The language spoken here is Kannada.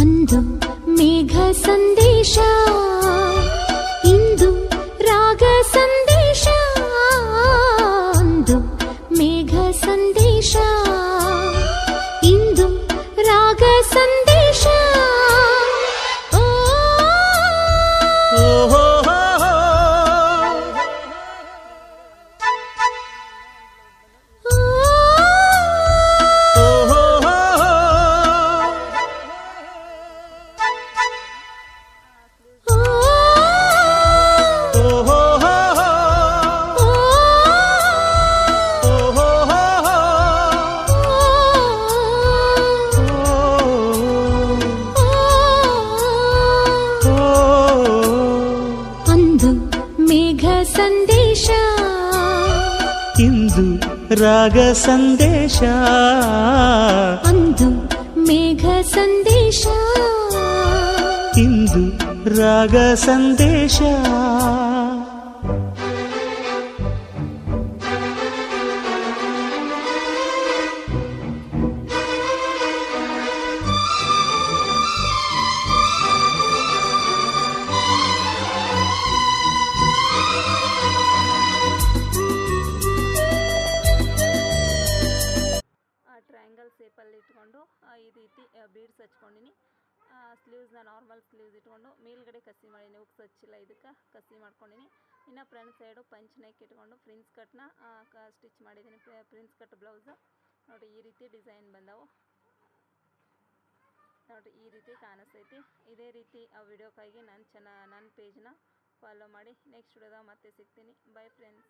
ಅಂದು ಮೇಘ ಸಂದೇಶ, ಇಂದು ರಾಗ ಸಂದೇಶ. ಅಂದು ಮೇಘ ಸಂದೇಶ, ಇಂದು ರಾಗ ಸಂದೇಶ. ಓ ಸಂದೇಶ, ಇಂದು ರಾಗ ಸಂದೇಶ. ಅಂದು ಮೇಘ ಸಂದೇಶ, ಇಂದು ರಾಗ ಸಂದೇಶ. ಟ್ರಯಾಂಗಲ್ ಶೇಪಲ್ಲಿ ಇಟ್ಕೊಂಡು ಈ ರೀತಿ ಬೀಡ್ಸ್ ಹಚ್ಕೊಂಡಿನಿ. ಸ್ಲೀವ್ಸ್ನ ನಾರ್ಮಲ್ ಸ್ಲೀವ್ಸ್ ಇಟ್ಕೊಂಡು ಮೇಲ್ಗಡೆ ಕಸಿ ಮಾಡೀನಿ, ಉಕ್ಸ್ ಹಚ್ಚಿಲ್ಲ, ಇದಕ್ಕೆ ಕಸಿ ಮಾಡ್ಕೊಂಡಿನಿ. ಇನ್ನು ಫ್ರಂಟ್ ಸೈಡು ಪಂಚ್ ನೆಕ್ ಇಟ್ಕೊಂಡು ಪ್ರಿನ್ಸ್ ಕಟ್ನ ಸ್ಟಿಚ್ ಮಾಡಿದ್ದೀನಿ. ಪ್ರಿನ್ಸ್ ಕಟ್ ಬ್ಲೌಸು ನೋಡಿ, ಈ ರೀತಿ ಡಿಸೈನ್ ಬಂದವು ನೋಡಿ, ಈ ರೀತಿ ಕಾಣಿಸ್ತೈತಿ. ಇದೇ ರೀತಿ ಆ ವಿಡಿಯೋಕ್ಕಾಗಿ ನನ್ನ ಪೇಜ್ನ ಫಾಲೋ ಮಾಡಿ. ನೆಕ್ಸ್ಟ್ ವಿಡಿಯೋದಾಗ ಮತ್ತೆ ಸಿಗ್ತೀನಿ. By friends.